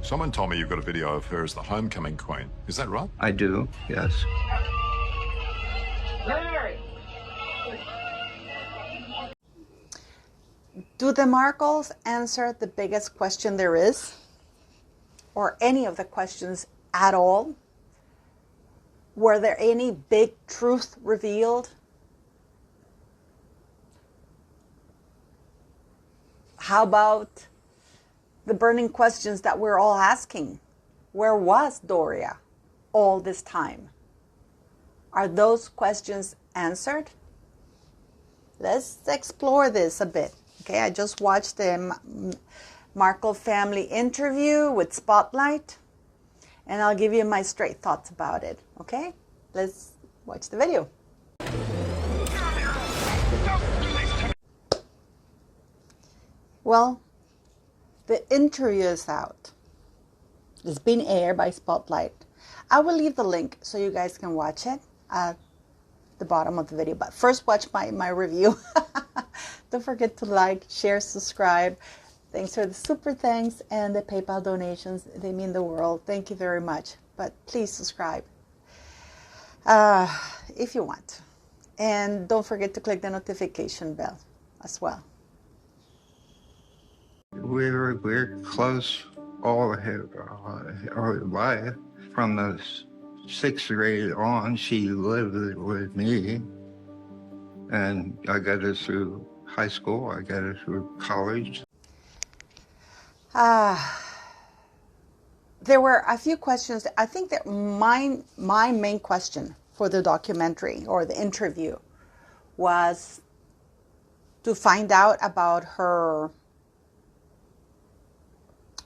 Someone told me you've got a video of her as the homecoming queen. Is that right? I do, yes. Larry! Do the Markles answer the biggest question there is? Or any of the questions at all? Were there any big truth revealed? How about the burning questions that we're all asking? Where was Doria all this time? Are those questions answered? Let's explore this a bit. Okay, I just watched the Markle Family Interview with Spotlight, and I'll give you my straight thoughts about it. Okay, let's watch the video. Well, the interview is out. It's been aired by Spotlight. I will leave the link so you guys can watch it at the bottom of the video. But first, watch my review. Don't forget to like, share, subscribe. Thanks for the super thanks and the PayPal donations. They mean the world. Thank you very much. But please subscribe if you want. And don't forget to click the notification bell as well. We're close all our life. From the 6th grade on, she lived with me. And I got her through high school. I got her through college. There were a few questions. I think that my main question for the documentary or the interview was to find out about her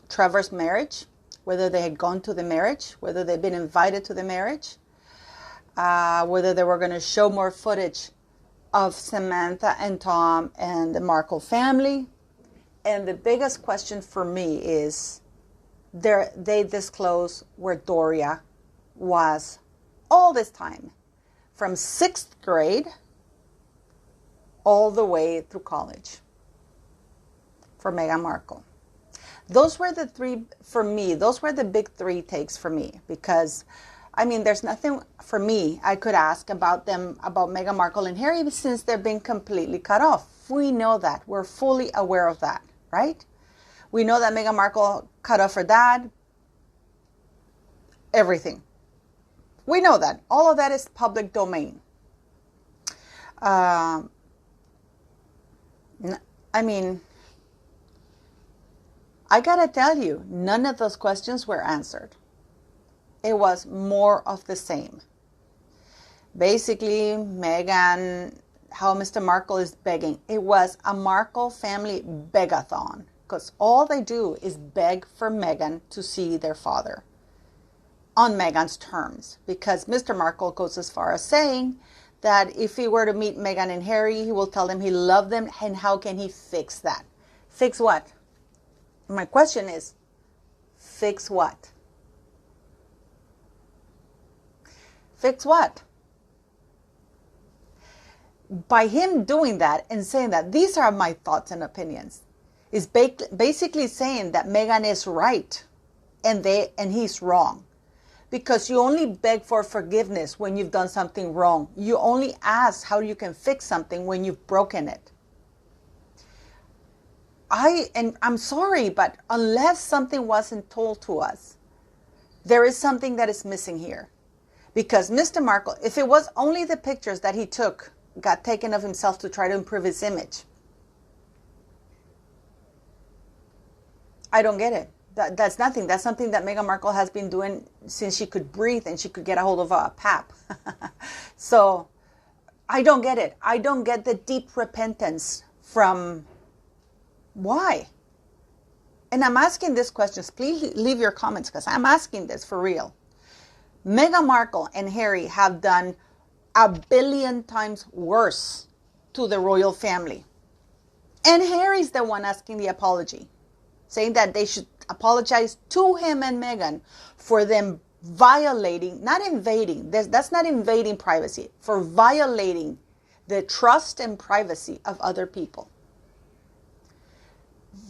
Trevor's marriage, whether they had gone to the marriage, whether they'd been invited to the marriage, whether they were going to show more footage of Samantha and Tom and the Markle family. And the biggest question for me is, they disclose where Doria was all this time, from 6th grade all the way through college for Meghan Markle. Those were the three, for me, those were the big three takes for me, because, I mean, there's nothing for me I could ask about them, about Meghan Markle and Harry, since they've been completely cut off. We know that. We're fully aware of that, right? We know that Meghan Markle cut off her dad, everything. We know that. All of that is public domain. I mean, I gotta tell you, none of those questions were answered. It was more of the same. Basically, Meghan, how Mr. Markle is begging. It was a Markle family begathon, because all they do is beg for Meghan to see their father on Meghan's terms, because Mr. Markle goes as far as saying that if he were to meet Meghan and Harry, he will tell them he loved them, and how can he fix that? Fix what? My question is, fix what? Fix what? By him doing that and saying that, these are my thoughts and opinions, is basically saying that Meghan is right and he's wrong. Because you only beg for forgiveness when you've done something wrong. You only ask how you can fix something when you've broken it. I'm sorry, but unless something wasn't told to us, there is something that is missing here. Because Mr. Markle, if it was only the pictures that he got taken of himself to try to improve his image, I don't get it. That's nothing. That's something that Meghan Markle has been doing since she could breathe and she could get a hold of a pap. So I don't get it. I don't get the deep repentance from... Why? And I'm asking these questions. Please leave your comments, because I'm asking this for real. Meghan Markle and Harry have done 1 billion times worse to the royal family. And Harry's the one asking the apology, saying that they should apologize to him and Meghan for them violating, not invading, that's not invading privacy, for violating the trust and privacy of other people.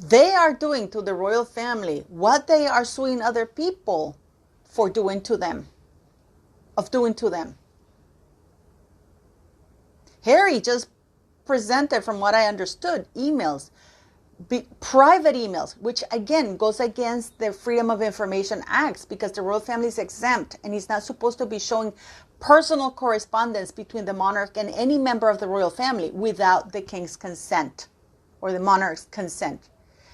they are doing to the royal family what they are suing other people for doing to them. Harry just presented, from what I understood, emails, private emails, which again goes against the Freedom of Information Acts, because the royal family is exempt and he's not supposed to be showing personal correspondence between the monarch and any member of the royal family without the king's consent or the monarch's consent,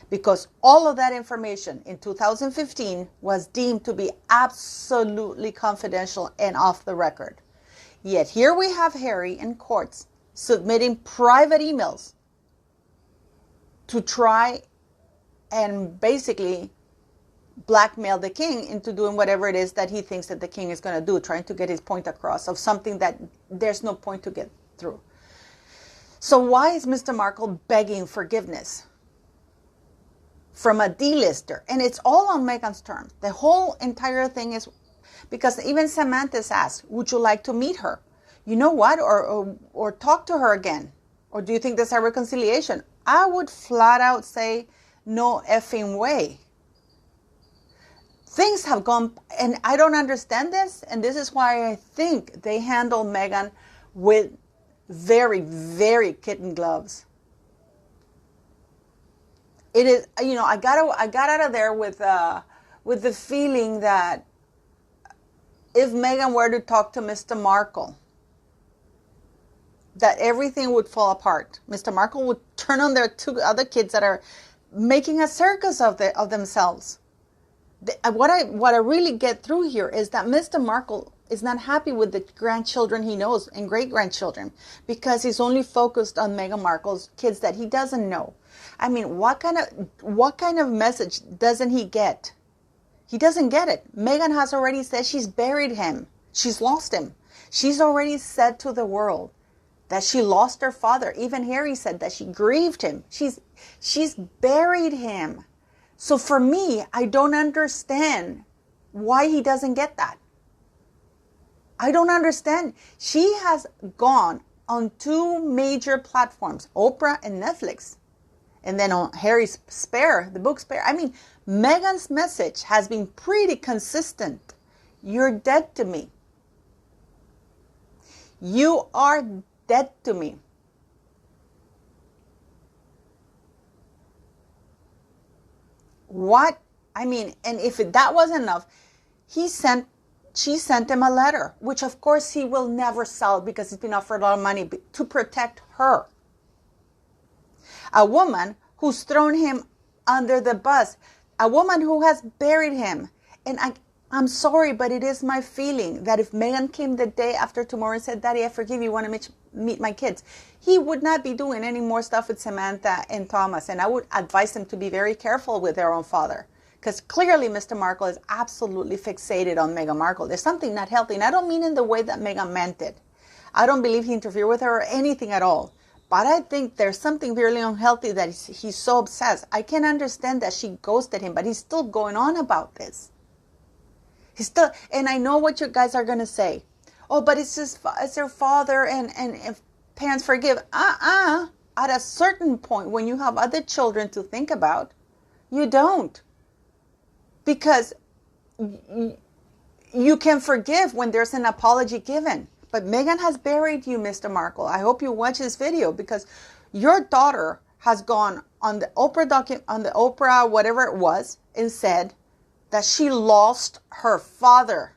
because all of that information in 2015 was deemed to be absolutely confidential and off the record. Yet here we have Harry in courts submitting private emails to try and basically blackmail the king into doing whatever it is that he thinks that the king is going to do, trying to get his point across of something that there's no point to get through. So why is Mr. Markle begging forgiveness from a D-lister? And it's all on Meghan's terms. The whole entire thing is because even Samantha's asked, would you like to meet her? You know what? Or talk to her again. Or do you think there's a reconciliation? I would flat out say, no effing way. Things have gone, and I don't understand this, and this is why I think they handle Meghan with very, very kitten gloves. It is, you know, I got out of there with the feeling that if Meghan were to talk to Mr. Markle, that everything would fall apart. Mr. Markle would turn on their two other kids that are making a circus of themselves. What I really get through here is that Mr. Markle is not happy with the grandchildren he knows and great-grandchildren, because he's only focused on Meghan Markle's kids that he doesn't know. I mean, what kind of message doesn't he get? He doesn't get it. Meghan has already said she's buried him. She's lost him. She's already said to the world that she lost her father. Even Harry said that she grieved him. She's buried him. So for me, I don't understand why he doesn't get that. I don't understand. She has gone on two major platforms, Oprah and Netflix. And then on Harry's Spare, the book Spare. I mean, Meghan's message has been pretty consistent. You're dead to me. You are dead to me. What? I mean, and if that wasn't enough, she sent him a letter, which of course he will never sell because he's been offered a lot of money to protect her. A woman who's thrown him under the bus, a woman who has buried him. And I'm sorry, but it is my feeling that if Meghan came the day after tomorrow and said, Daddy, I forgive you, want to meet my kids, he would not be doing any more stuff with Samantha and Thomas. And I would advise them to be very careful with their own father. Because clearly Mr. Markle is absolutely fixated on Meghan Markle. There's something not healthy. And I don't mean in the way that Meghan meant it. I don't believe he interfered with her or anything at all. But I think there's something really unhealthy that he's so obsessed. I can understand that she ghosted him, but he's still going on about this. He's still, and I know what you guys are going to say. Oh, but it's their father and if parents forgive. At a certain point, when you have other children to think about, you don't. Because you can forgive when there's an apology given. But Meghan has buried you, Mr. Markle. I hope you watch this video, because your daughter has gone on the Oprah whatever it was, and said that she lost her father.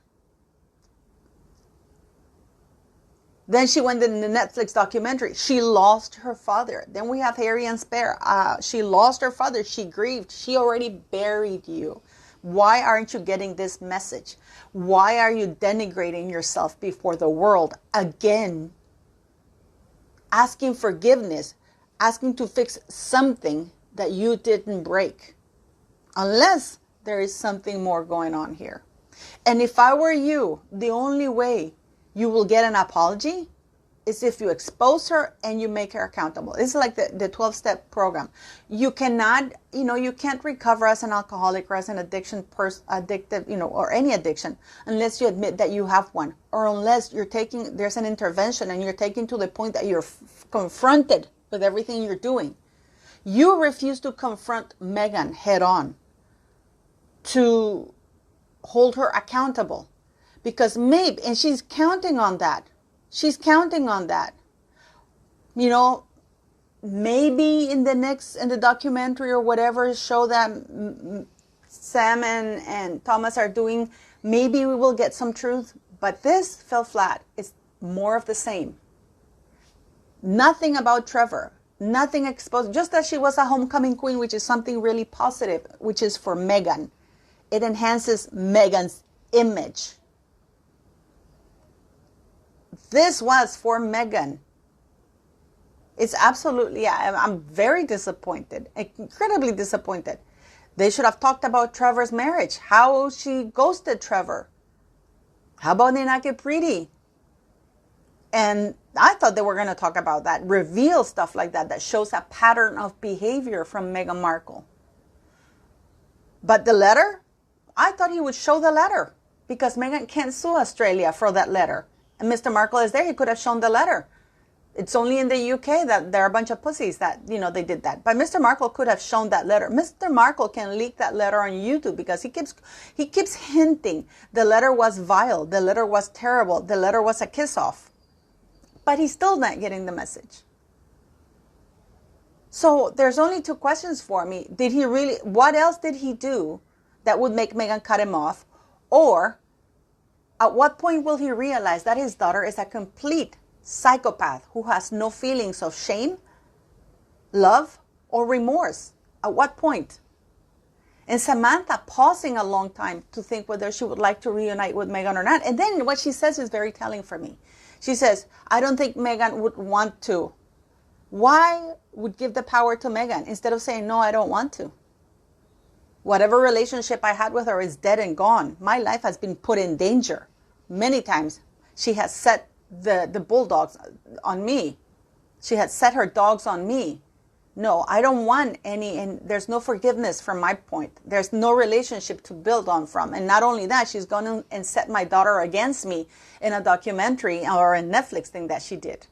Then she went in the Netflix documentary. She lost her father. Then we have Harry and Spare. She lost her father. She grieved. She already buried you. Why aren't you getting this message? Why are you denigrating yourself before the world again? Asking forgiveness, asking to fix something that you didn't break. Unless there is something more going on here. And if I were you, the only way you will get an apology is if you expose her and you make her accountable. It's like the 12-step program. You cannot, you can't recover as an alcoholic or as an addictive, or any addiction, unless you admit that you have one, or unless there's an intervention and you're taken to the point that you're confronted with everything you're doing. You refuse to confront Meghan head on, to hold her accountable, because maybe, and she's counting on that. She's counting on that. You know, maybe in the documentary or whatever show that Sam and Thomas are doing, maybe we will get some truth. But this fell flat. It's more of the same. Nothing about Trevor. Nothing exposed. Just as she was a homecoming queen, which is something really positive, which is for Meghan. It enhances Meghan's image. This was for Meghan. It's absolutely, I'm very disappointed, incredibly disappointed. They should have talked about Trevor's marriage, how she ghosted Trevor. How about Ninake Preeti? And I thought they were going to talk about that, reveal stuff like that, that shows a pattern of behavior from Meghan Markle. But the letter, I thought he would show the letter, because Meghan can't sue Australia for that letter. And Mr. Markle is there, he could have shown the letter. It's only in the UK that there are a bunch of pussies that, you know, they did that. But Mr. Markle could have shown that letter. Mr. Markle can leak that letter on YouTube, because he keeps hinting the letter was vile, the letter was terrible, the letter was a kiss-off. But he's still not getting the message. So there's only two questions for me. Did he really, what else did he do that would make Meghan cut him off? Or at what point will he realize that his daughter is a complete psychopath who has no feelings of shame, love, or remorse? At what point? And Samantha pausing a long time to think whether she would like to reunite with Meghan or not. And then what she says is very telling for me. She says, I don't think Meghan would want to. Why would give the power to Meghan instead of saying, no, I don't want to? Whatever relationship I had with her is dead and gone. My life has been put in danger many times. She has set the bulldogs on me. She has set her dogs on me. No, I don't want any, and there's no forgiveness from my point. There's no relationship to build on from. And not only that, she's going and set my daughter against me in a documentary or a Netflix thing that she did.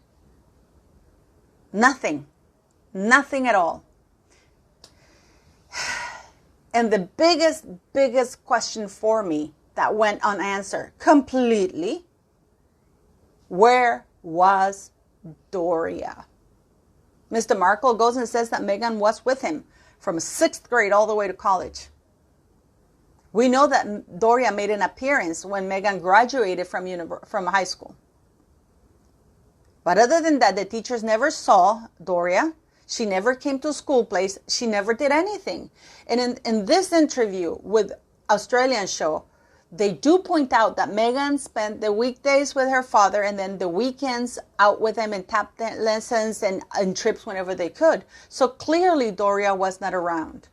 Nothing. Nothing at all. And the biggest question for me that went unanswered completely, where was Doria? Mr. Markle goes and says that Meghan was with him from 6th grade all the way to college. We know that Doria made an appearance when Meghan graduated from high school. But other than that, the teachers never saw Doria. She never came to school plays. She never did anything. And in this interview with Australian show, they do point out that Meghan spent the weekdays with her father and then the weekends out with him in tap lessons and trips whenever they could. So clearly Doria was not around.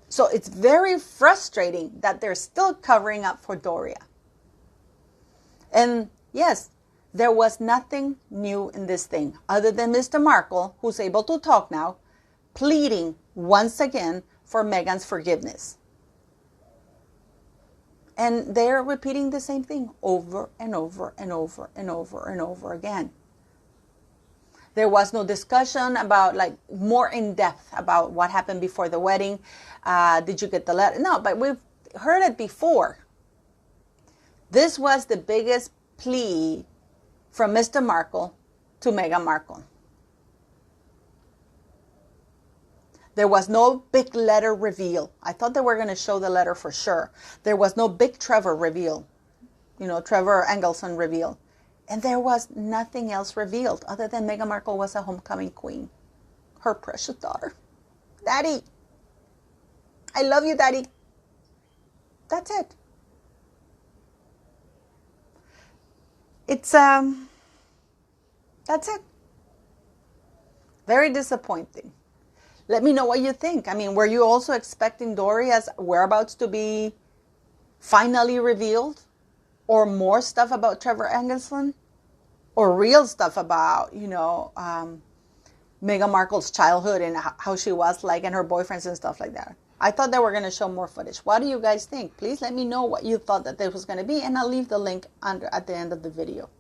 So it's very frustrating that they're still covering up for Doria. And yes, there was nothing new in this thing other than Mr. Markle, who's able to talk now, pleading once again for Meghan's forgiveness. And they're repeating the same thing over and over and over and over and over again. There was no discussion about, like, more in depth about what happened before the wedding. Did you get the letter? No, but we've heard it before. This was the biggest plea from Mr. Markle to Meghan Markle. There was no big letter reveal. I thought they were going to show the letter for sure. There was no big Trevor reveal. You know, Trevor Engelson reveal. And there was nothing else revealed other than Meghan Markle was a homecoming queen. Her precious daughter. Daddy. I love you, Daddy. That's it. It's, that's it. Very disappointing. Let me know what you think. I mean, were you also expecting Doria's whereabouts to be finally revealed? Or more stuff about Trevor Engelson? Or real stuff about, you know, Meghan Markle's childhood and how she was like and her boyfriends and stuff like that. I thought they were going to show more footage. What do you guys think? Please let me know what you thought that this was going to be. And I'll leave the link at the end of the video.